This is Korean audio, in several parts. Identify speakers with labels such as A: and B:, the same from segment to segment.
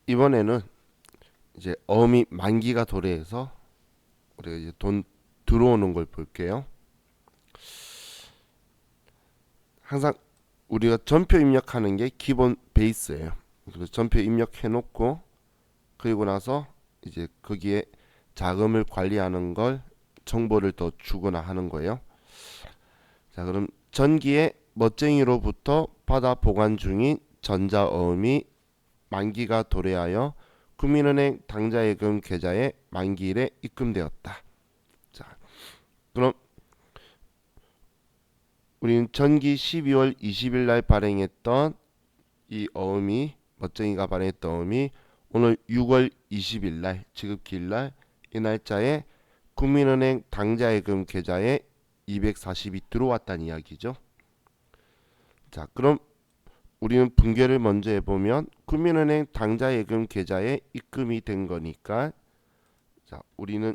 A: 이번에는 이제 어음이 만기가 도래해서 우리가 이제 돈 들어오는 걸 볼게요. 항상 우리가 전표 입력하는 게 기본 베이스예요. 그래서 전표 입력해 놓고 그리고 나서 이제 거기에 자금을 관리하는 걸 정보를 더 주거나 하는 거예요. 자, 그럼 전기에 멋쟁이로부터 받아 보관 중인 전자어음이 만기가 도래하여 국민은행 당좌예금 계좌에 만기일에 입금되었다. 자, 그럼 우리는 전기 12월 20일 날 발행했던 이 어음이 멋쟁이가 발행했던 어음이 오늘 6월 20일 날 지급기일 날 이 날짜에 국민은행 당좌예금 계좌에 240이 들어왔다는 이야기죠. 자, 그럼 우리는 분개를 먼저 해보면 국민은행 당좌예금 계좌에 입금이 된 거니까 자, 우리는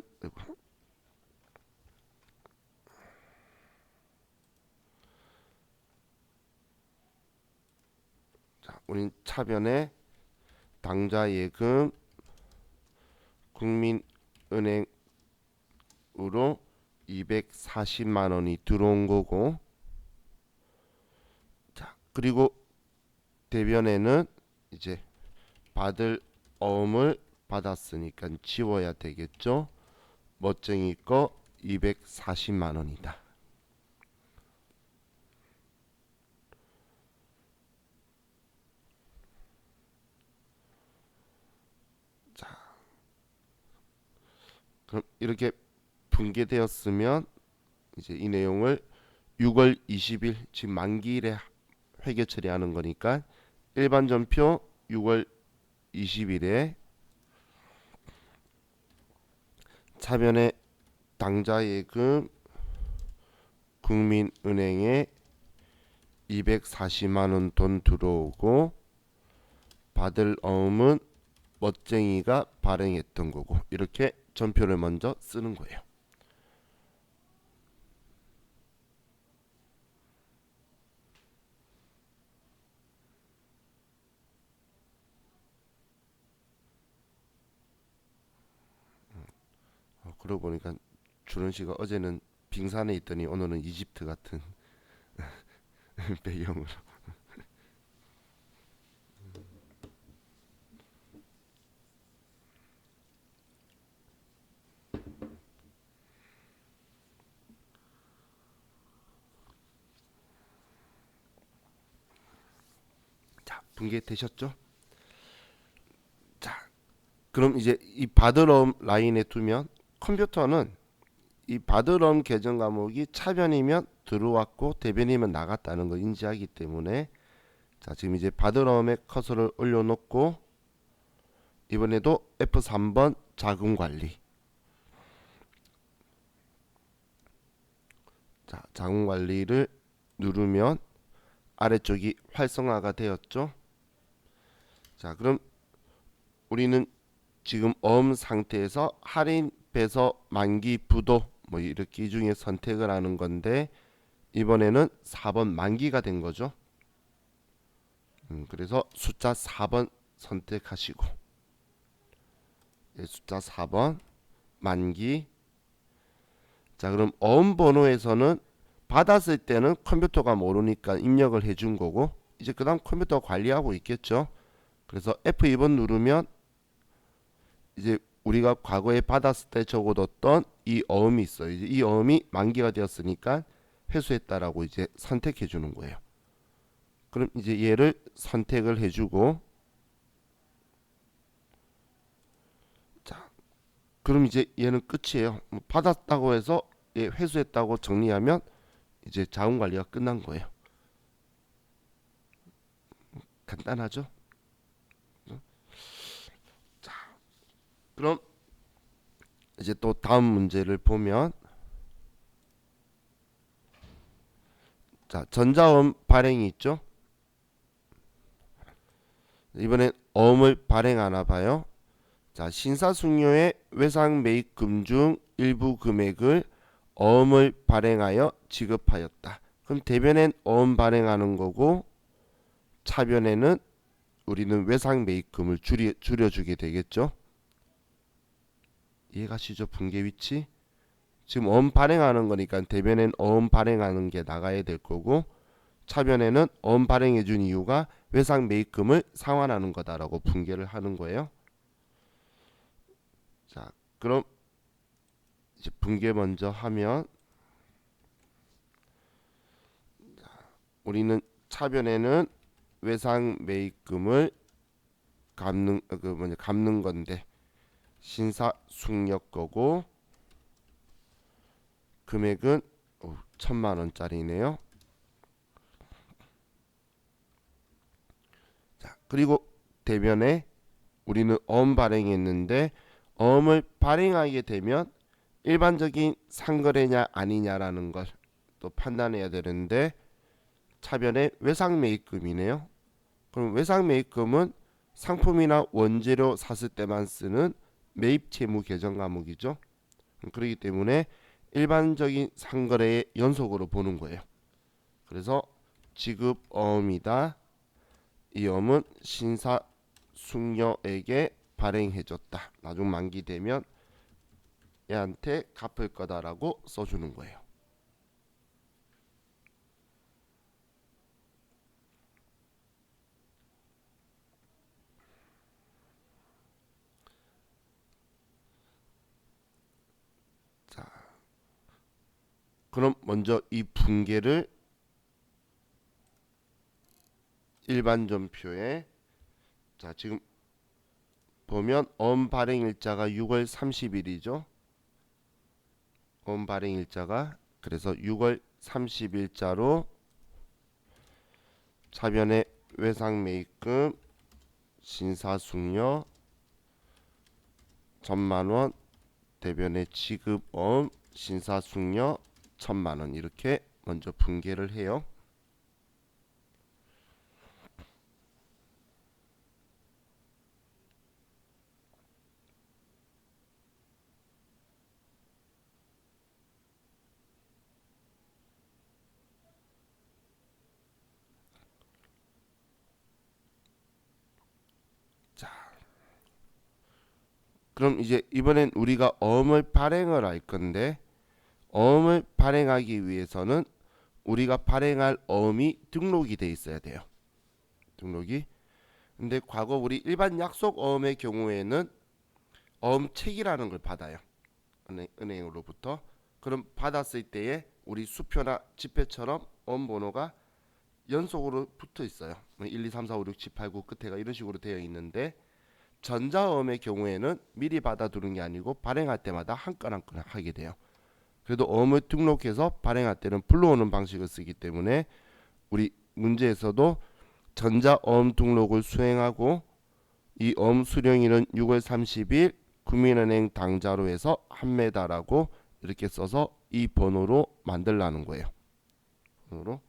A: 차변에 당좌예금 국민은행으로 240만 원이 들어온 거고 자, 그리고 대변에는 이제 받을 어음을 받았으니까 지워야 되겠죠. 멋쟁이 거 240만 원이다. 자, 그럼 이렇게 분개되었으면 이제 이 내용을 6월 20일 지금 만기일에 회계 처리하는 거니까 일반 전표 6월 20일에 차변에 당좌예금 국민은행에 240만 원 돈 들어오고 받을 어음은 멋쟁이가 발행했던 거고 이렇게 전표를 먼저 쓰는 거예요. 그러고 보니까 주런 씨가 어제는 빙산에 있더니 오늘은 이집트 같은 배경으로. 자, 분개되셨죠? 자, 그럼 이제 이 바드럼 라인에 두면 컴퓨터는 이 바드럼 계정 과목이 차변이면 들어왔고 대변이면 나갔다는 걸 인지하기 때문에 자, 지금 이제 바드럼에 커서를 올려놓고 이번에도 F3번 자금 관리. 자, 자금 관리를 누르면 아래쪽이 활성화가 되었죠. 자, 그럼 우리는 지금 어음 상태에서 할인, 배서, 만기, 부도 뭐 이렇게 이 중에 선택을 하는 건데 이번에는 4번 만기가 된 거죠. 그래서 숫자 4번 선택하시고 숫자 4번 만기. 자, 그럼 어음 번호에서는 받았을 때는 컴퓨터가 모르니까 입력을 해준 거고 이제 그 다음 컴퓨터가 관리하고 있겠죠. 그래서 F2번 누르면 이제 우리가 과거에 받았을 때 적어뒀던 이 어음이 있어요. 이제 이 어음이 만기가 되었으니까 회수했다라고 이제 선택해 주는 거예요. 그럼 이제 얘를 선택을 해주고 자, 그럼 이제 얘는 끝이에요. 받았다고 해서 얘 회수했다고 정리하면 이제 자금 관리가 끝난 거예요. 간단하죠? 그럼 이제 또 다음 문제를 보면 자, 전자어음 발행이 있죠? 이번엔 어음을 발행하나 봐요. 자, 신사숙녀의 외상 매입금 중 일부 금액을 어음을 발행하여 지급하였다. 그럼 대변엔 어음 발행하는 거고 차변에는 우리는 외상 매입금을 줄여주게 되겠죠. 이해가시죠? 붕괴 위치. 지금 어음 발행하는 거니까 대변에는 어음 발행하는 게 나가야 될 거고, 차변에는 어음 발행해 준 이유가 외상 매입금을 상환하는 거다라고 붕괴를 하는 거예요. 자, 그럼 이제 붕괴 먼저 하면, 우리는 차변에는 외상 매입금을 갚는 건데 신사숙녀 거고, 금액은 1,000만 원짜리네요. 자, 그리고 대변에 우리는 어음 발행했는데, 어음을 발행하게 되면 일반적인 상거래냐 아니냐라는 걸 또 판단해야 되는데, 차변에 외상매입금이네요. 그럼 외상매입금은 상품이나 원재료 샀을 때만 쓰는 매입채무 계정 과목이죠. 그렇기 때문에 일반적인 상거래의 연속으로 보는 거예요. 그래서 지급 어음이다. 이 어음은 신사숙녀에게 발행해줬다. 나중 만기되면 얘한테 갚을 거다라고 써주는 거예요. 자, 그럼 먼저 이 붕괴를 일반 전표에, 자 지금 보면 어음 발행 일자가 6월 30일이죠. 어음 발행 일자가, 그래서 6월 30일자로 차변에 외상 매입금 신사숙녀 1,000만 원, 대변에 지급어음 신사숙녀 1,000만 원, 이렇게 먼저 붕괴를 해요. 자, 그럼 이제 이번엔 우리가 어음을 발행을 할 건데, 어음을 발행하기 위해서는 우리가 발행할 어음이 등록이 돼 있어야 돼요. 등록이. 근데 과거 우리 일반 약속 어음의 경우에는 어음책이라는 걸 받아요. 은행으로부터. 그럼 받았을 때에 우리 수표나 지폐처럼 어음 번호가 연속으로 붙어 있어요. 1, 2, 3, 4, 5, 6, 7, 8, 9 끝에가 이런 식으로 되어 있는데, 전자어음의 경우에는 미리 받아두는 게 아니고 발행할 때마다 한 건 한 건 하게 돼요. 그래도 어음을 등록해서 발행할 때는 불러오는 방식을 쓰기 때문에 우리 문제에서도 전자어음 등록을 수행하고, 이 어음 수령일은 6월 30일 국민은행 당자로 해서 판매다라고 이렇게 써서 이 번호로 만들라는 거예요. 번호로.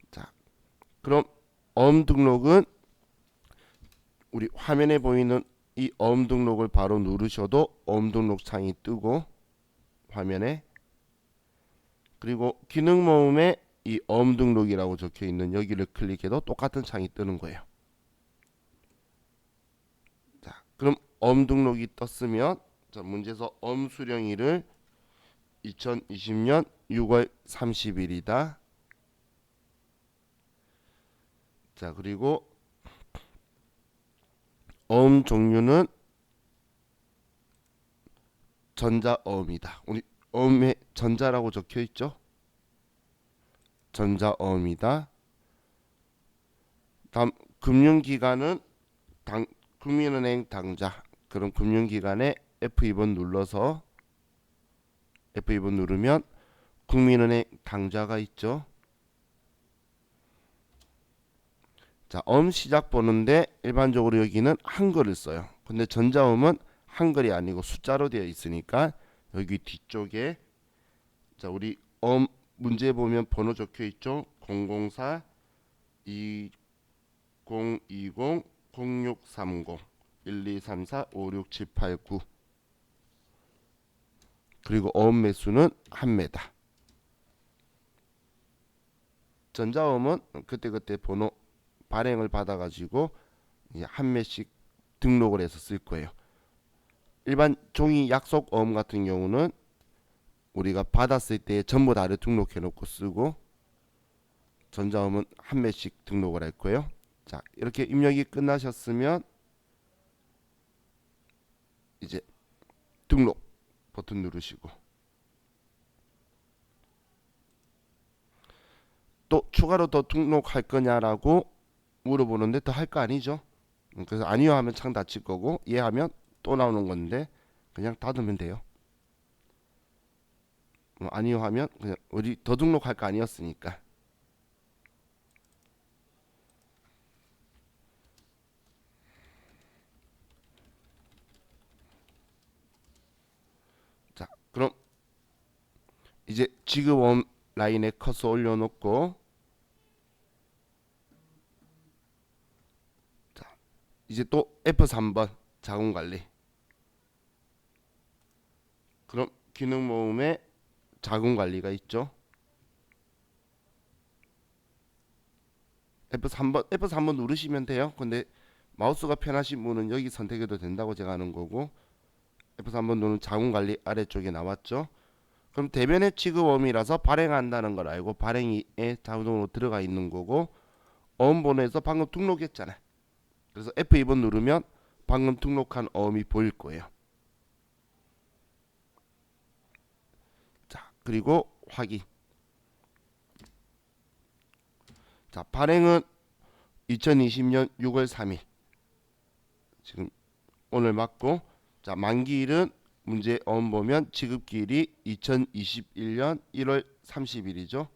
A: 자, 그럼 어음 등록은 우리 화면에 보이는 이 어음 등록을 바로 누르셔도 어음 등록 창이 뜨고, 화면에, 그리고 기능 모음에 이 어음 등록이라고 적혀 있는 여기를 클릭해도 똑같은 창이 뜨는 거예요. 자, 그럼 어음 등록이 떴으면, 자, 문제에서 어음 수령일을 2020년 6월 30일이다. 자, 그리고 어음 종류는 전자어음이다. 우리 어음에 전자라고 적혀 있죠? 전자어음이다. 다음 금융기관은 국민은행 당자. 그럼 금융기관에 F2번 눌러서, F2번 누르면 국민은행 당자가 있죠. 자, 어음 시작 번호인데 일반적으로 여기는 한글을 써요. 근데 전자어음은 한글이 아니고 숫자로 되어 있으니까 여기 뒤쪽에, 자 우리 어음 문제 보면 번호 적혀 있죠. 004 2020 0630 1234 56789. 그리고 어음 매수는 한 매다. 전자어음은 그때그때 번호 발행을 받아가지고 이제 한 매씩 등록을 해서 쓸 거예요. 일반 종이 약속 어음 같은 경우는 우리가 받았을 때 전부 다를 등록해 놓고 쓰고, 전자음은 한 매씩 등록을 할 거예요. 자, 이렇게 입력이 끝나셨으면 이제 등록 버튼 누르시고, 또 추가로 더 등록할 거냐라고 물어보는데 더 할 거 아니죠. 그래서 아니요 하면 창 닫힐 거고, 예 하면 또 나오는 건데 그냥 닫으면 돼요. 아니요 하면 그냥 우리 더 등록할 거 아니었으니까. 자, 그럼 이제 지급원 라인에 커서 올려놓고, 자, 이제 또 F3번 자금관리. 그럼 기능 모음에 자금관리가 있죠. F3번 누르시면 돼요. 근데 마우스가 편하신 분은 여기 선택해도 된다고 제가 하는 거고, F3번 누르면 자금관리 아래쪽에 나왔죠. 그럼 대면의 취급어음이라서 발행한다는 걸 알고 발행에 자동으로 들어가 있는 거고, 어음번호에서 방금 등록했잖아. 그래서 F2번 누르면 방금 등록한 어음이 보일 거예요. 자, 그리고 확인. 자, 발행은 2020년 6월 3일. 지금 오늘 맞고, 자, 만기일은 문제 어음 보면 지급기일이 2021년 1월 30일이죠.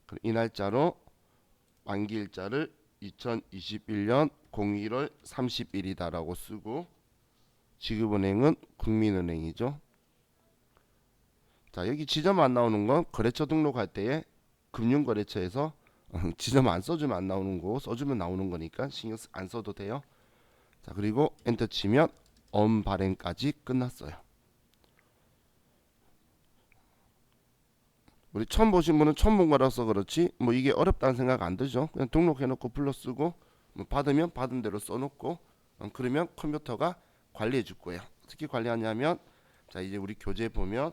A: 그럼 이 날짜로 만기일자를 2021년 01월 30일이다라고 쓰고, 지급은행은 국민은행이죠. 자, 여기 지점 안 나오는 건 거래처 등록할 때에 금융거래처에서 지점 안 써주면 안 나오는 거고, 써주면 나오는 거니까 신경 안 써도 돼요. 자, 그리고 엔터 치면 어음 발행까지 끝났어요. 우리 처음 보신 분은 처음 본 거라서 그렇지 뭐 이게 어렵다는 생각 안 들죠. 그냥 등록해놓고 불러 쓰고, 뭐 받으면 받은 대로 써놓고, 그러면 컴퓨터가 관리해 줄 거예요. 어떻게 관리하냐면, 자, 이제 우리 교재 보면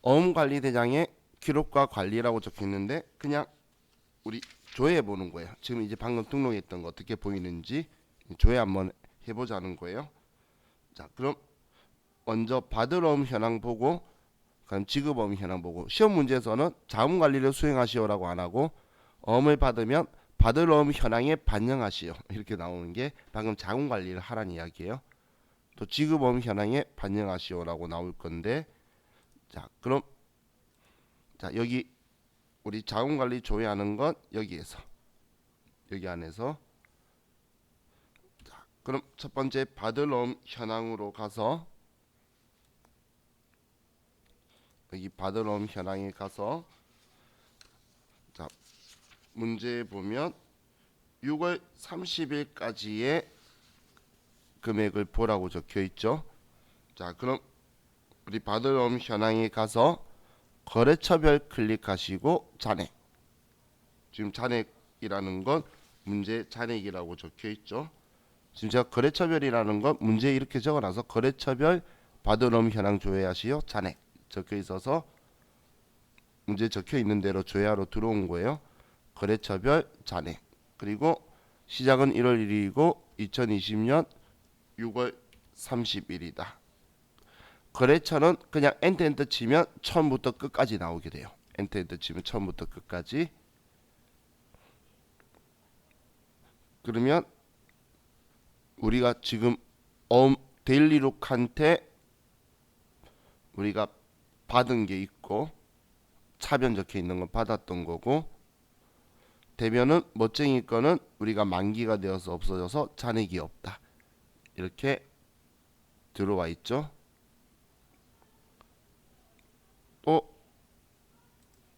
A: 어음 관리 대장에 기록과 관리라고 적혀 있는데, 그냥 우리 조회해 보는 거예요. 지금 이제 방금 등록했던 거 어떻게 보이는지 조회 한번 해보자는 거예요. 자, 그럼 먼저 받을 어음 현황 보고, 그럼 지급 어음 현황 보고, 시험 문제에서는 자금 관리를 수행하시오라고 안 하고 어음을 받으면 받을 어음 현황에 반영하시오 이렇게 나오는 게 방금 자금 관리를 하라는 이야기예요. 또 지급 어음 현황에 반영하시오라고 나올 건데, 자, 그럼 자, 여기 우리 자금 관리 조회하는 건 여기에서, 여기 안에서, 자, 그럼 첫 번째 받을 어음 현황으로 가서, 여기 받을 어음 현황에 가서, 자, 문제 보면 6월 30일까지의 금액을 보라고 적혀 있죠. 자, 그럼 우리 받을 어음 현황에 가서 거래처별 클릭하시고 잔액. 지금 잔액이라는 건 문제 잔액이라고 적혀 있죠. 지금 제가 거래처별이라는 건 문제 이렇게 적어놔서 거래처별 받을 어음 현황 조회하시오 잔액 적혀 있어서 문제 적혀 있는 대로 조회하러 들어온 거예요. 거래처별 잔액. 그리고 시작은 1월 1일이고 2020년 6월 30일이다. 거래처는 그냥 엔터 치면 처음부터 끝까지 나오게 돼요. 엔터 치면 처음부터 끝까지. 그러면 우리가 지금 데일리룩한테 우리가 받은 게 있고, 차변 적혀 있는 건 받았던 거고, 대변은 멋쟁이 거는 우리가 만기가 되어서 없어져서 잔액이 없다. 이렇게 들어와 있죠. 또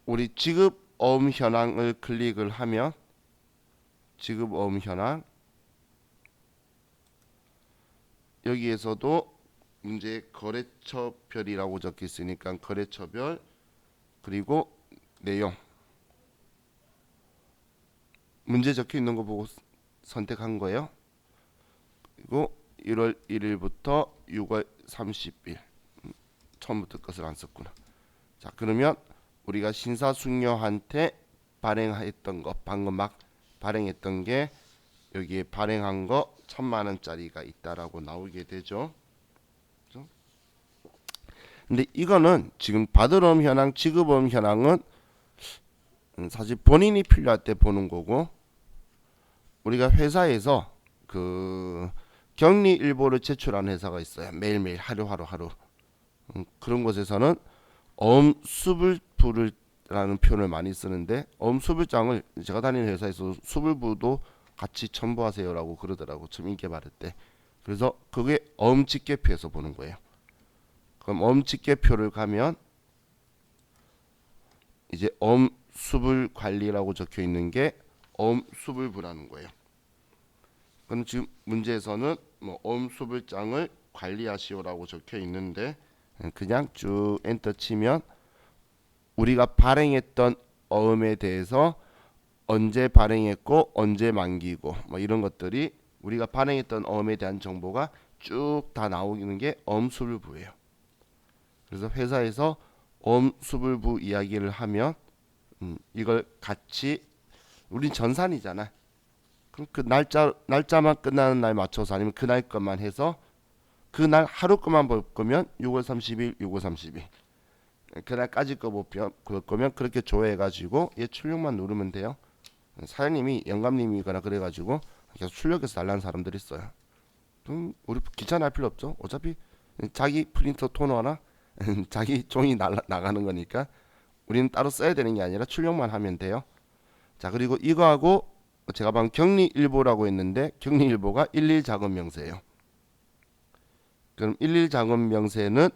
A: 우리 지급 어음 현황을 클릭을 하면, 지급 어음 현황 여기에서도 문제 거래처별이라고 적혀 있으니까 거래처별, 그리고 내용 문제 적혀 있는 거 보고 선택한 거예요. 그리고 1월 1일부터 6월 30일 처음부터 것을 안 썼구나. 자, 그러면 우리가 신사숙녀한테 발행했던 거, 방금 막 발행했던 게 여기에 발행한 거 1,000만 원짜리가 있다라고 나오게 되죠. 그죠? 근데 이거는 지금 받으러옴 현황, 지급음 현황은 사실 본인이 필요할 때 보는 거고, 우리가 회사에서 그 격리일보를 제출하는 회사가 있어요. 매일매일 하루. 그런 곳에서는 어음수불부라는 표현을 많이 쓰는데, 어음수불장을 제가 다니는 회사에서 수불부도 같이 첨부하세요라고 그러더라고. 처음 인계 받을 때. 그래서 그게 어음집계표에서 보는 거예요. 그럼 어음집계표를 가면 이제 어음수불관리라고 적혀 있는 게 어음수불부라는 거예요. 그럼 지금 문제에서는 뭐 어음수불장을 관리하시오라고 적혀 있는데, 그냥 쭉 엔터 치면 우리가 발행했던 어음에 대해서 언제 발행했고 언제 만기고 뭐 이런 것들이 우리가 발행했던 어음에 대한 정보가 쭉 다 나오는 게 어음수불부예요. 그래서 회사에서 어음수불부 이야기를 하면 이걸 같이, 우린 전산이잖아. 그럼 그 날짜만 끝나는 날 맞춰서 아니면 그날 것만 해서 그날 하루 것만 볼 거면 6월 30일, 6월 30일. 그날까지 볼 거면 그렇게 조회해가지고 얘 출력만 누르면 돼요. 사장님이 영감님이거나 그래가지고 계속 출력해서 달라는 사람들이 있어요. 우리 귀찮아할 필요 없죠. 어차피 자기 프린터 토너나 자기 종이 나가는 거니까 우리는 따로 써야 되는 게 아니라 출력만 하면 돼요. 자, 그리고 이거하고 제가 방금 격리일보라고 했는데 격리일보가 11 작업 명세예요. 그럼 11 작업 명세는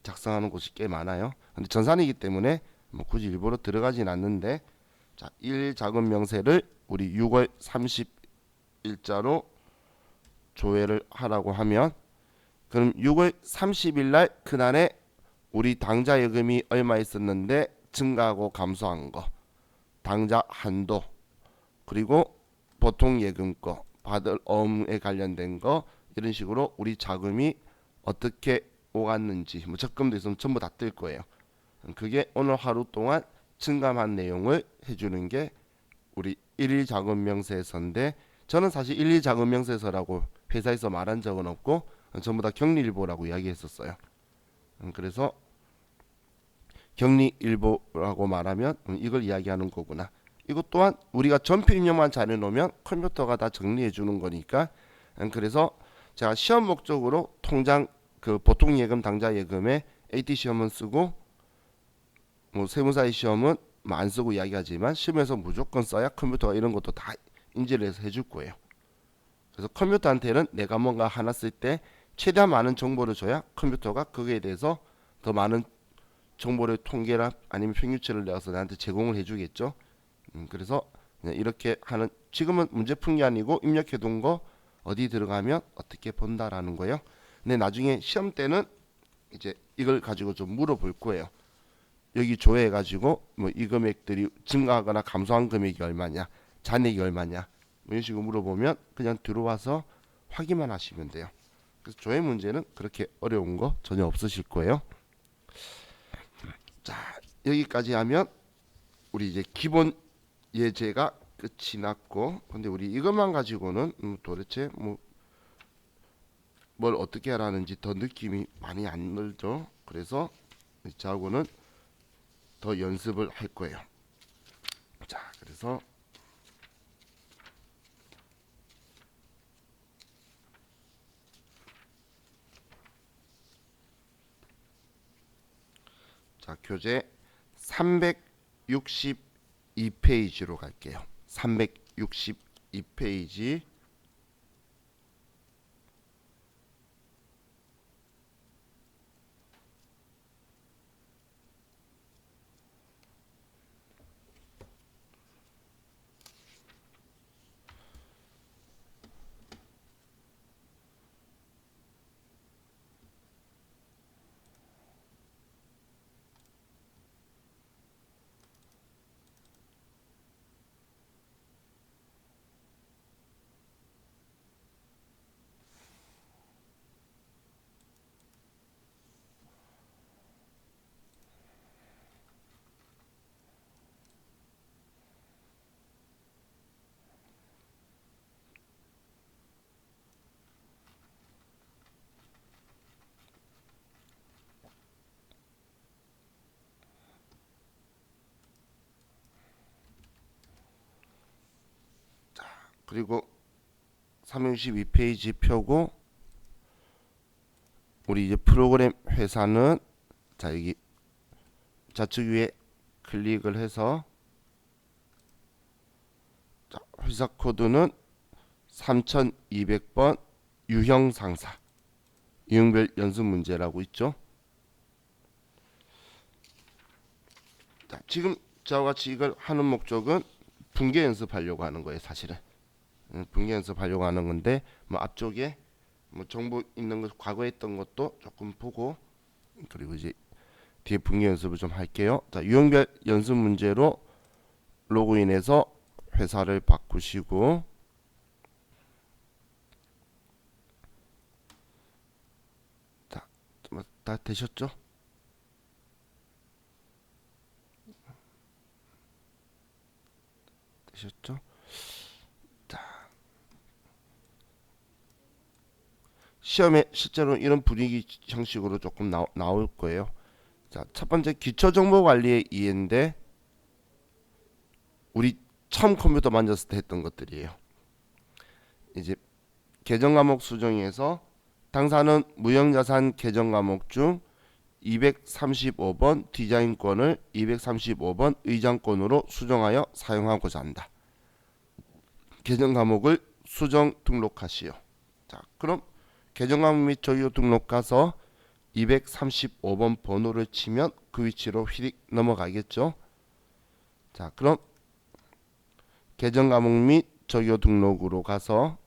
A: 작성하는 곳이 꽤 많아요. 근데 전산이기 때문에 뭐 굳이 일부러 들어가진 않는데, 자, 11 작업 명세를 우리 6월 30일자로 조회를 하라고 하면, 그럼 6월 30일 날 그날에 우리 당좌 예금이 얼마 있었는데 증가하고 감소한 거, 당좌 한도, 그리고 보통 예금 거, 받을 어음에 관련된 거, 이런 식으로 우리 자금이 어떻게 오갔는지, 뭐 적금도 있으면 전부 다 뜰 거예요. 그게 오늘 하루 동안 증감한 내용을 해주는 게 우리 1일 자금 명세서인데, 저는 사실 1일 자금 명세서라고 회사에서 말한 적은 없고 전부 다 격리일보라고 이야기했었어요. 그래서 격리일보라고 말하면 이걸 이야기하는 거구나. 이것 또한 우리가 전표 입력만 잘 해놓으면 컴퓨터가 다 정리해 주는 거니까, 그래서 제가 시험 목적으로 통장 그 보통 예금 당좌 예금에 AT 시험은 쓰고 뭐 세무사의 시험은 뭐 안 쓰고 이야기하지만 시험에서 무조건 써야 컴퓨터가 이런 것도 다 인지를 해서 해줄 거예요. 그래서 컴퓨터한테는 내가 뭔가 하나 쓸 때 최대한 많은 정보를 줘야 컴퓨터가 거기에 대해서 더 많은 정보를 통계나 아니면 평균치를 내어서 나한테 제공을 해주겠죠. 그래서 그냥 이렇게 하는, 지금은 문제 푼 게 아니고 입력해둔 거 어디 들어가면 어떻게 본다라는 거예요. 근데 나중에 시험 때는 이제 이걸 가지고 좀 물어볼 거예요. 여기 조회해가지고 뭐 이 금액들이 증가하거나 감소한 금액이 얼마냐, 잔액이 얼마냐, 뭐 이런 식으로 물어보면 그냥 들어와서 확인만 하시면 돼요. 그래서 조회 문제는 그렇게 어려운 거 전혀 없으실 거예요. 자, 여기까지 하면 우리 이제 기본 예제가 끝이 났고, 근데 우리 이것만 가지고는 도대체 뭐 뭘 어떻게 하라는지 더 느낌이 많이 안 늘죠. 그래서 저하고는 더 연습을 할 거예요. 자, 그래서 자, 교재 362페이지로 갈게요. 362페이지. 그리고 362페이지 펴고 우리 이제 프로그램 회사는 자 여기 좌측 위에 클릭을 해서 자, 회사 코드는 3200번 유형 상사 유형별 연습 문제라고 있죠. 자, 지금 저와 같이 이걸 하는 목적은 분계 연습하려고 하는 거예요, 사실은. 분계 연습하려고 하는 건데 뭐 앞쪽에 뭐 정보 있는 것 과거에 했던 것도 조금 보고 그리고 이제 뒤에 분계 연습을 좀 할게요. 자, 유형별 연습 문제로 로그인해서 회사를 바꾸시고 자, 다 되셨죠? 되셨죠? 자, 시험에 실제로 이런 분위기 형식으로 조금 나올 거예요. 자, 첫 번째 기초정보관리의 이해인데 우리 처음 컴퓨터 만졌을 때 했던 것들이에요. 이제 계정과목 수정에서 당사는 무형자산 계정과목 중 235번 디자인권을 235번 의장권으로 수정하여 사용하고자 한다. 계정과목을 수정 등록하시오. 자, 그럼 계정과목 및 조교 등록 가서 235번 번호를 치면 그 위치로 휘릭 넘어가겠죠. 자, 그럼 계정과목 및 조교 등록으로 가서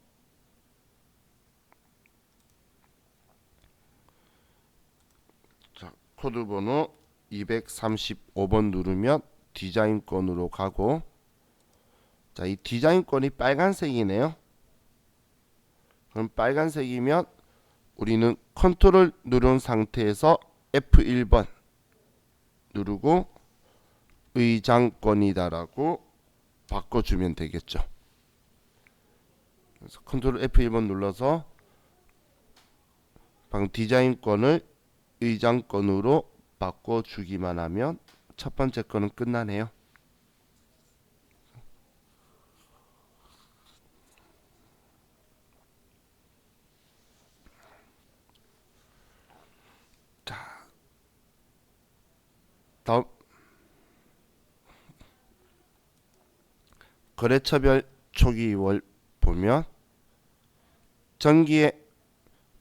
A: 자, 코드 번호 235번 누르면 디자인권으로 가고 자, 이 디자인권이 빨간색이네요. 그럼 빨간색이면 우리는 컨트롤 누른 상태에서 F1번 누르고 의장권이다라고 바꿔주면 되겠죠. 그래서 컨트롤 F1번 눌러서 방금 디자인권을 의장권으로 바꿔주기만 하면 첫 번째 거는 끝나네요. 다음 거래처별 초기월 보면 전기에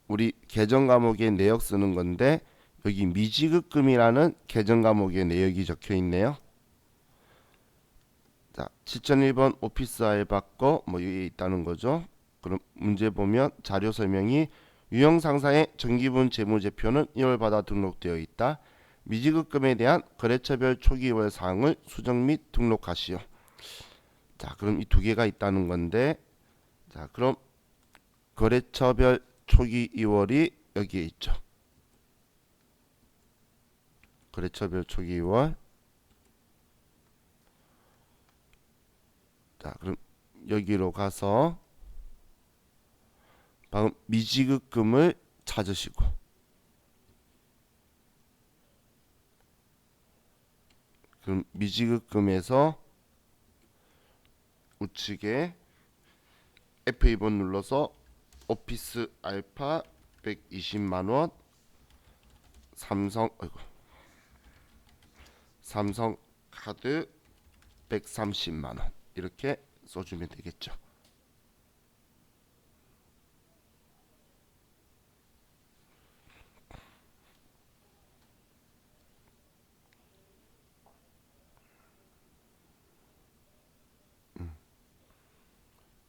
A: 우리 계정 과목에 내역 쓰는 건데 여기 미지급금이라는 계정 과목에 내역이 적혀 있네요. 자, 7001번 오피스 알바 거 뭐 여기 있다는 거죠. 그럼 문제 보면 자료 설명이 유형 상사의 정기분 재무제표는 2월 받아 등록되어 있다. 미지급금에 대한 거래처별 초기월 사항을 수정 및 등록하시오. 자, 그럼 이 두 개가 있다는 건데 자, 그럼 거래처별 초기 2월이 여기에 있죠. 거래처별 초기 2월. 자, 그럼 여기로 가서 방금 미지급금을 찾으시고 그럼 미지급금에서 우측에 F2번 눌러서 오피스 알파 120만원 삼성 카드 130만원 이렇게 써주면 되겠죠.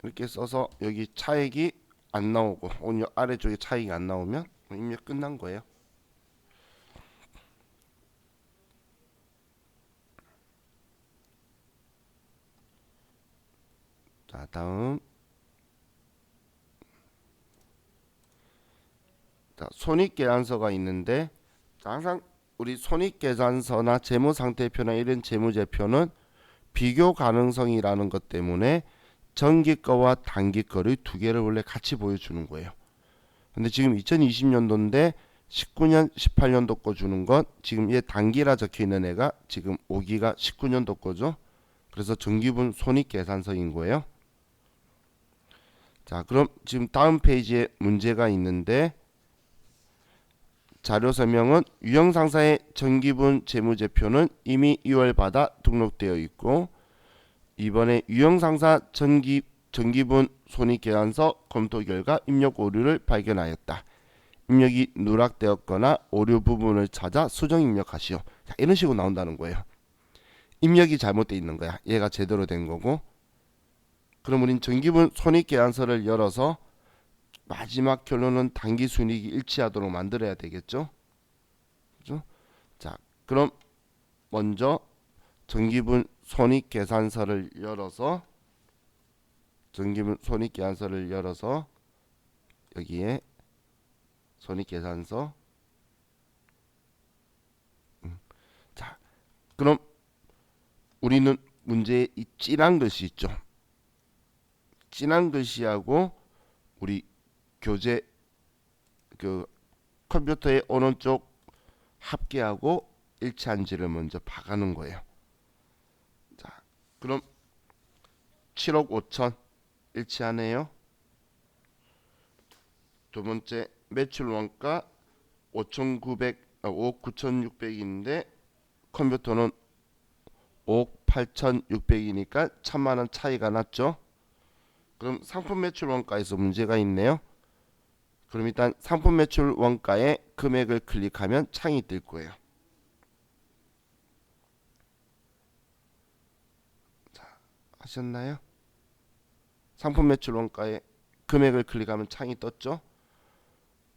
A: 이렇게 써서 여기 차액이 안 나오고 오늘 아래쪽에 차익이 안 나오면 입력 끝난 거예요. 자, 다음 자, 손익계산서가 있는데 항상 우리 손익계산서나 재무상태표나 이런 재무제표는 비교 가능성이라는 것 때문에 정기 거와 단기 거를 두 개를 원래 같이 보여주는 거예요. 근데 지금 2020년도인데 19년, 18년도 거 주는 건 지금 얘 단기라 적혀 있는 애가 지금 5기가 19년도 거죠. 그래서 정기분 손익계산서인 거예요. 자, 그럼 지금 다음 페이지에 문제가 있는데 자료 설명은 유형상사의 정기분 재무제표는 이미 2월 받아 등록되어 있고 이번에 유형상사 정기분 손익계산서 검토 결과 입력 오류를 발견하였다. 입력이 누락되었거나 오류 부분을 찾아 수정 입력하시오. 자, 이런 식으로 나온다는 거예요. 입력이 잘못되어 있는 거야. 얘가 제대로 된 거고. 그럼 우린 정기분 손익계산서를 열어서 마지막 결론은 당기순이익이 일치하도록 만들어야 되겠죠. 그죠? 자, 그럼 먼저 정기분 손익계산서를 열어서 여기에 손익계산서. 자, 그럼 우리는 문제에 이 진한 글씨 있죠. 진한 글씨하고 우리 교재 그 컴퓨터의 어느 쪽 합계하고 일치한지를 먼저 봐가는 거예요. 자, 그럼 7억 5천 일치하네요. 두 번째 매출 원가 5억 9,600인데 컴퓨터는 5억 8,600이니까 1,000만원 차이가 났죠. 그럼 상품 매출 원가에서 문제가 있네요. 그럼 일단 상품 매출 원가에 금액을 클릭하면 창이 뜰 거예요. 자, 하셨나요? 상품 매출 원가에 금액을 클릭하면 창이 떴죠.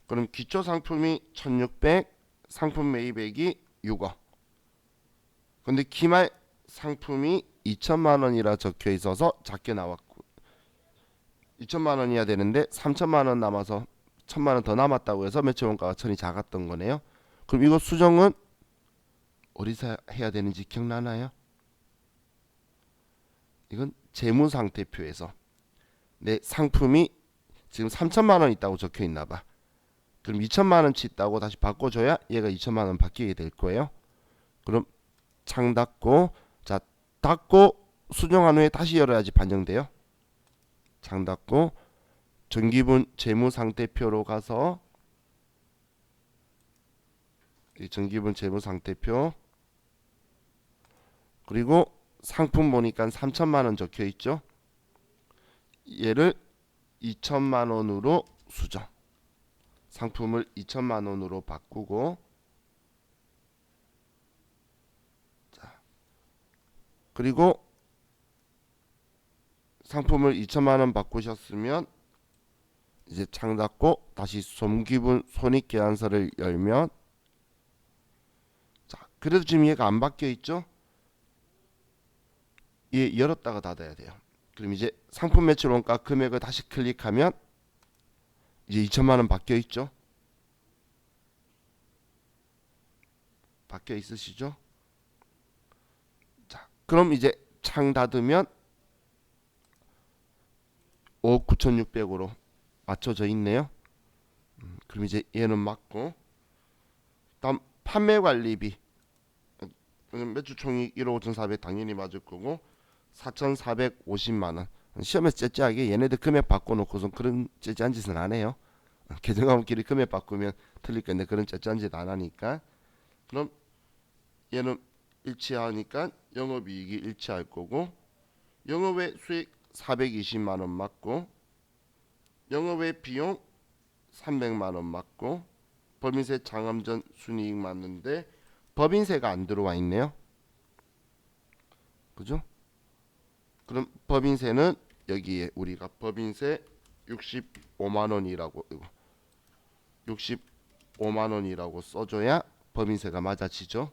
A: 그럼 기초 상품이 1,600, 상품 매입액이 6억. 근데 기말 상품이 2천만 원이라 적혀 있어서 작게 나왔고 2천만 원이야 되는데 3천만 원 남아서 1천만 원 더 남았다고 해서 매출 원가가 1,000이 작았던 거네요. 그럼 이거 수정은 어디서 해야 되는지 기억나나요? 이건 재무상태표에서 내 상품이 지금 3천만 원 있다고 적혀 있나 봐. 그럼 2천만 원치 있다고 다시 바꿔줘야 얘가 2천만 원 바뀌게 될 거예요. 그럼 창 닫고, 자, 닫고 수정한 후에 다시 열어야지 반영돼요. 창 닫고 정기분 재무상태표로 가서 이 정기분 재무상태표 그리고 상품 보니까 3천만 원 적혀 있죠. 얘를 2천만 원으로 수정. 상품을 2천만 원으로 바꾸고 자, 그리고 상품을 2천만 원 바꾸셨으면 이제 창 닫고 다시 som기분 손익계산서를 열면 자, 그래도 지금 얘가 안 바뀌어 있죠? 얘 열었다가 닫아야 돼요. 그럼 이제 상품 매출 원가 금액을 다시 클릭하면 이제 2천만 원 바뀌어 있죠? 바뀌어 있으시죠? 자, 그럼 이제 창 닫으면 5억 9,600으로 맞춰져 있네요. 그럼 이제 얘는 맞고 다음 판매관리비 매출 총익 1억 5,400 당연히 맞을 거고 4,450만 원. 시험에서 째째하게 얘네들 금액 바꿔놓고선 그런 째째한 짓은 안 해요. 계정화원끼리 금액 바꾸면 틀릴 건데 그런 째째한 짓 안 하니까. 그럼 얘는 일치하니까 영업이익이 일치할 거고 영업외 수익 420만 원 맞고 영업외 비용 300만 원 맞고 법인세 장암전 순이익 맞는데 법인세가 안 들어와 있네요. 그죠? 그럼 법인세는 여기에 우리가 법인세 65만 원이라고 65만 원이라고 써줘야 법인세가 맞아지죠.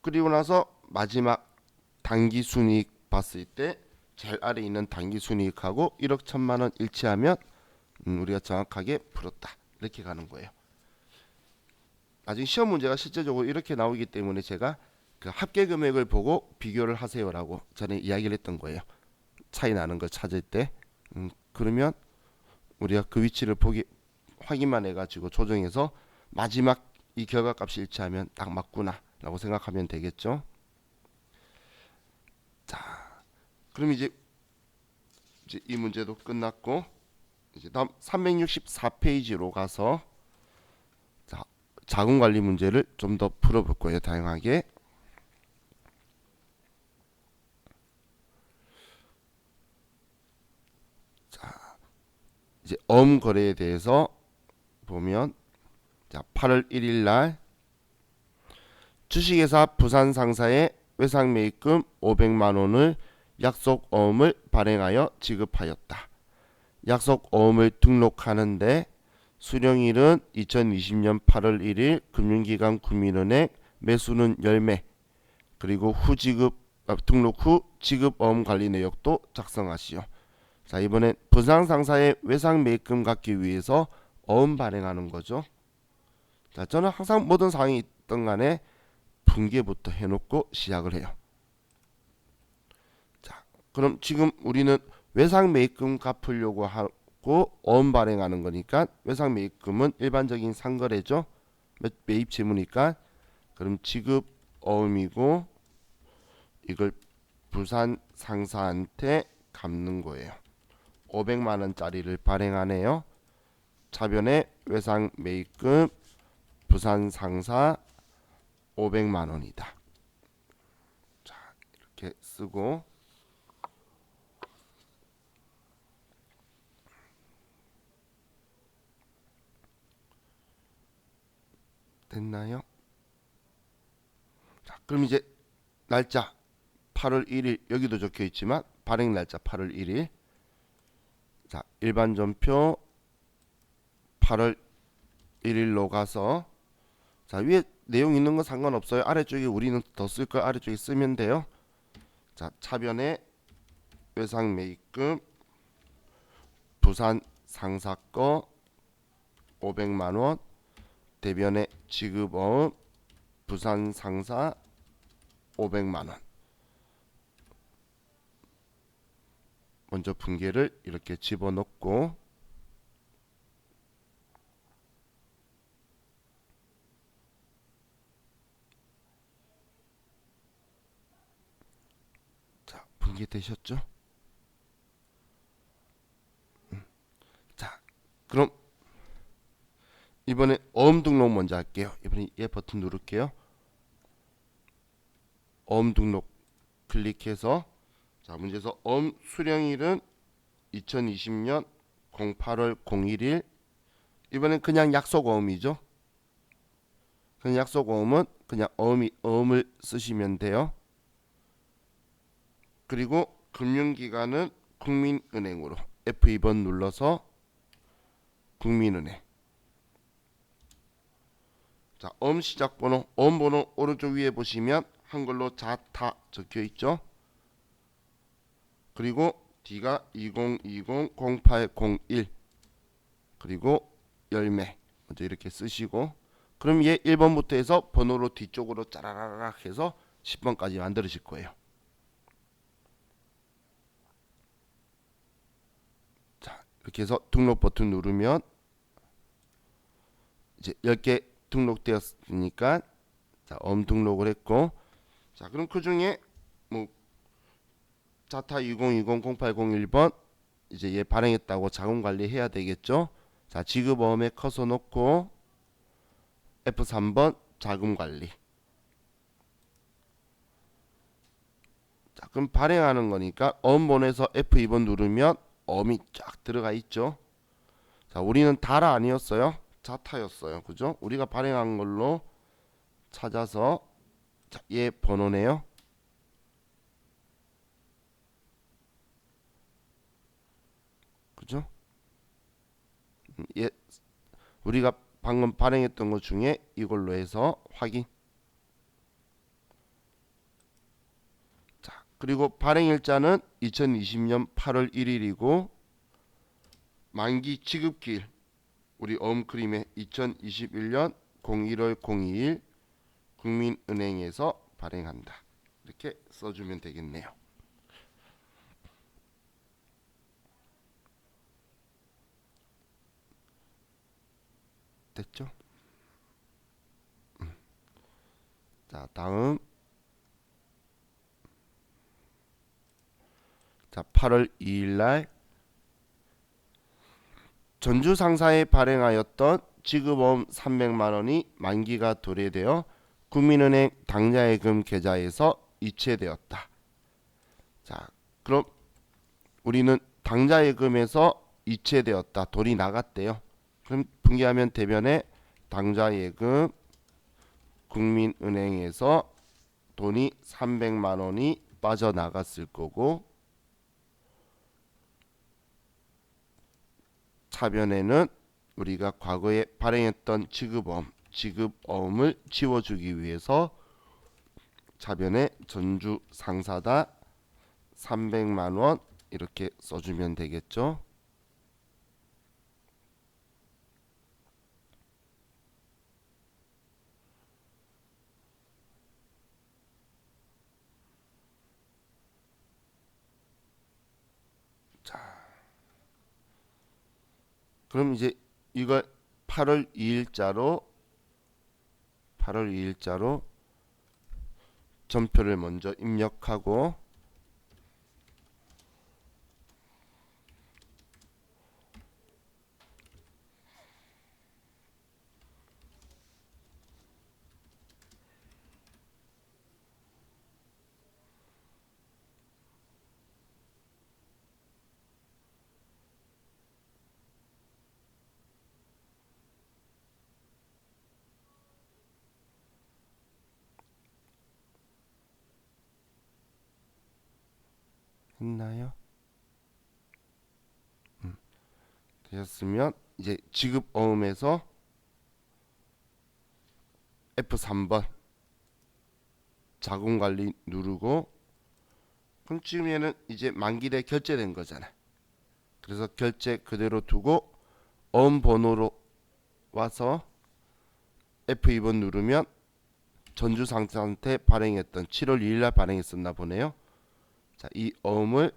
A: 그리고 나서 마지막 당기순이익 봤을 때 제일 아래에 있는 당기순이익하고 1억 1천만 원 일치하면 우리가 정확하게 풀었다. 이렇게 가는 거예요. 나중에 시험 문제가 실제적으로 이렇게 나오기 때문에 제가 그 합계 금액을 보고 비교를 하세요라고 전에 이야기를 했던 거예요. 차이 나는 걸 찾을 때 그러면 우리가 그 위치를 확인만 해가지고 조정해서 마지막 이 결과값이 일치하면 딱 맞구나 라고 생각하면 되겠죠. 자, 그럼 이제 이 문제도 끝났고 이제 다음 364페이지로 가서 자, 자금관리 문제를 좀 더 풀어볼 거예요. 다양하게. 이제 거래에 대해서 보면 자, 8월 1일 날 주식회사 부산 상사에 외상 매입금 500만 원을 약속 어음을 발행하여 지급하였다. 약속 어음을 등록하는데 수령일은 2020년 8월 1일 금융기관 국민은행 매수는 10매 그리고 등록 후 지급 어음 관리 내역도 작성하시오. 자, 이번엔 부산 상사의 외상 매입금 갚기 위해서 어음 발행하는 거죠. 자, 저는 항상 모든 사항이 있던 간에 분계부터 해놓고 시작을 해요. 자, 그럼 지금 우리는 외상 매입금 갚으려고 하고 어음 발행하는 거니까 외상 매입금은 일반적인 상거래죠. 매입 채무니까 그럼 지급 어음이고 이걸 부산 상사한테 갚는 거예요. 500만 원짜리를 발행하네요. 차변에 외상 매입금 부산 상사 500만 원이다. 자, 이렇게 쓰고 됐나요? 자, 그럼 이제 날짜 8월 1일 여기도 적혀 있지만 발행 날짜 8월 1일. 자, 일반 전표 8월 1일로 가서 자, 위에 내용 있는 건 상관없어요. 아래쪽에 우리는 더 쓸 걸 아래쪽에 쓰면 돼요. 자, 차변에 외상 매입금 부산 상사 거 500만 원 대변에 지급어음 부산 상사 500만 원. 먼저 분계를 이렇게 집어넣고 자, 분계되셨죠? 자, 그럼 이번에 어음 등록 먼저 할게요. 이번에 얘 버튼 누를게요. 어음 등록 클릭해서 자, 문제에서 어음 수령일은 2020년 08월 01일. 이번엔 그냥 약속 어음이죠. 그냥 약속 어음은 그냥 어음을 쓰시면 돼요. 그리고 금융기관은 국민은행으로 F2번 눌러서 국민은행. 자, 어음 시작 번호, 어음 번호 오른쪽 위에 보시면 한글로 자타 적혀 있죠. 그리고 D가 2020-0801 그리고 열매 먼저 이렇게 쓰시고 그럼 얘 1번부터 해서 번호로 뒤쪽으로 짜라라락 해서 10번까지 만들어질 거예요. 자, 이렇게 해서 등록 버튼 누르면 이제 10개 등록되었으니까 자, 등록을 했고 자, 그럼 그 중에 뭐 자타 2020-0801번 이제 얘 발행했다고 자금 관리해야 되겠죠. 자, 지급어음에 커서 놓고 F3번 자금 관리. 자, 그럼 발행하는 거니까 어음본에서 F2번 누르면 어음이 쫙 들어가 있죠. 자, 우리는 달아 아니었어요. 자타였어요. 그죠? 우리가 발행한 걸로 찾아서 자, 얘 번호네요. 그죠? 얘 우리가 방금 발행했던 것 중에 이걸로 해서 확인. 자, 그리고 발행일자는 2020년 8월 1일이고 만기 지급기일 우리 어음크림의 2021년 01월 02일 국민은행에서 발행한다. 이렇게 써주면 되겠네요. 됐죠? 자, 다음 자, 8월 2일 날 전주 상사에 발행하였던 지급보험 300만 원이 만기가 도래되어 국민은행 당좌예금 계좌에서 이체되었다. 자, 그럼 우리는 당좌예금에서 이체되었다. 돈이 나갔대요. 그럼 분기하면 대변에 당좌예금 국민은행에서 돈이 300만 원이 빠져나갔을 거고, 차변에는 우리가 과거에 발행했던 지급어음을 지워주기 위해서 차변에 전주 상사다 300만 원 이렇게 써주면 되겠죠. 그럼 이제 이걸 8월 2일자로 전표를 먼저 입력하고, 했나요? 되셨으면 이제 지급어음에서 F3번 자금관리 누르고, 그럼 지금 얘는 이제 만기돼 결제된 거잖아. 그래서 결제 그대로 두고 어음 번호로 와서 F2번 누르면 전주 상사한테 발행했던 7월 2일 날 발행했었나 보네요. 자, 이 어음을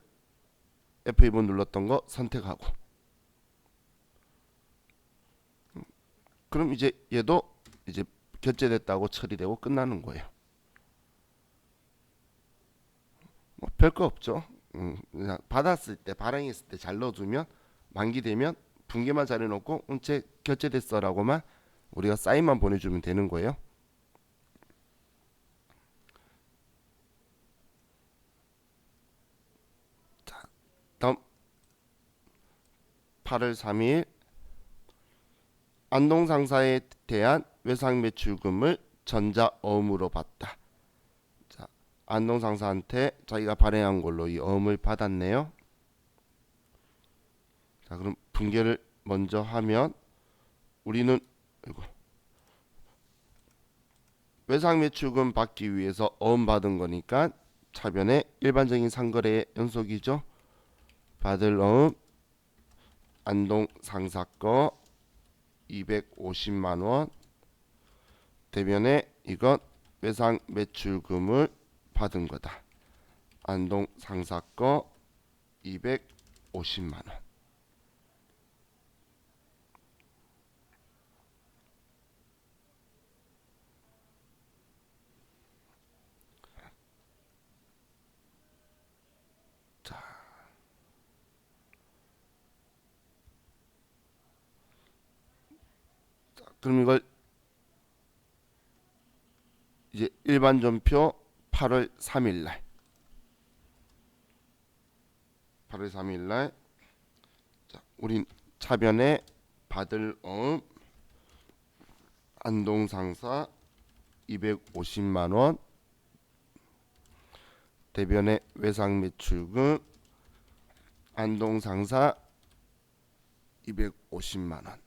A: F2번 눌렀던 거 선택하고, 그럼 이제 얘도 이제 결제됐다고 처리되고 끝나는 거예요. 뭐 별거 없죠. 그냥 받았을 때 발행했을 때 잘 넣어두면 만기되면 분기만 잘 해놓고 제 결제됐어라고만 우리가 사인만 보내주면 되는 거예요. 자, 다음 8월 3일 안동상사에 대한 외상매출금을 전자어음으로 받다. 자, 안동상사한테 자기가 발행한 걸로 이 어음을 받았네요. 자, 그럼 분계를 먼저 하면 우리는 외상매출금 받기 위해서 어음 받은 거니까 차변에 일반적인 상거래의 연속이죠. 받을 어음 안동상사 거 250만 원, 대변에 이건 외상매출금을 받은 거다. 안동상사 거 250만 원. 그럼 이걸 이제 일반 전표 8월 3일 날 8월 3일 날 자, 우린 차변에 받을 어음 안동상사 250만 원, 대변에 외상매출금 안동상사 250만 원.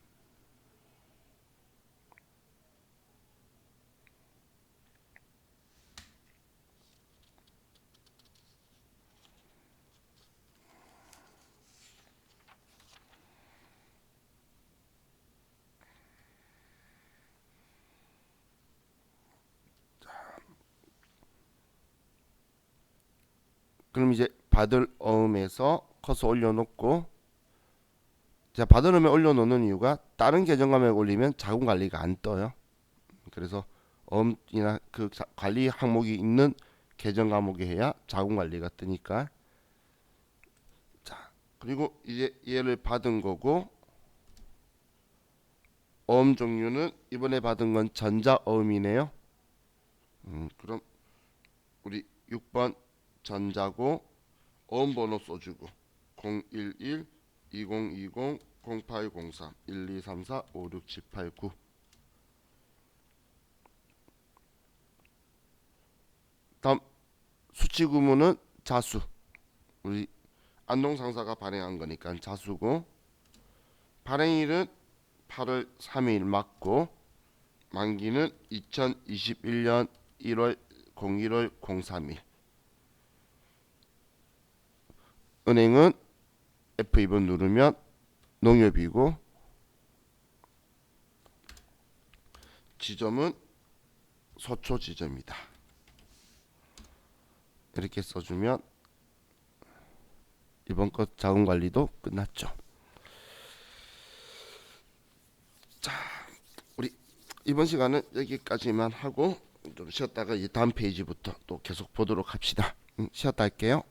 A: 그럼 이제 받을 어음에서 커서 올려놓고, 제가 받을 어음에 올려놓는 이유가 다른 계정 감액 올리면 자금 관리가 안 떠요. 그래서 어음이나 그 관리 항목이 있는 계정 과목에 해야 자금 관리가 뜨니까 그리고 이제 얘를 받은 거고, 어음 종류는 이번에 받은 건 전자어음이네요. 그럼 우리 6번 전자고 어음 번호 써주고 011 2020 0803 1234 5678 9. 다음 수치 구문은 자수. 우리 안동 상사가 발행한 거니까 자수고, 발행일은 8월 3일 맞고, 만기는 2021년 1월 01월 03일. 은행은 F2번 누르면 농협이고, 지점은 서초 지점이다. 이렇게 써주면 이번 것 자금 관리도 끝났죠. 자, 우리 이번 시간은 여기까지만 하고 좀 쉬었다가 이 다음 페이지부터 또 계속 보도록 합시다. 쉬었다 할게요.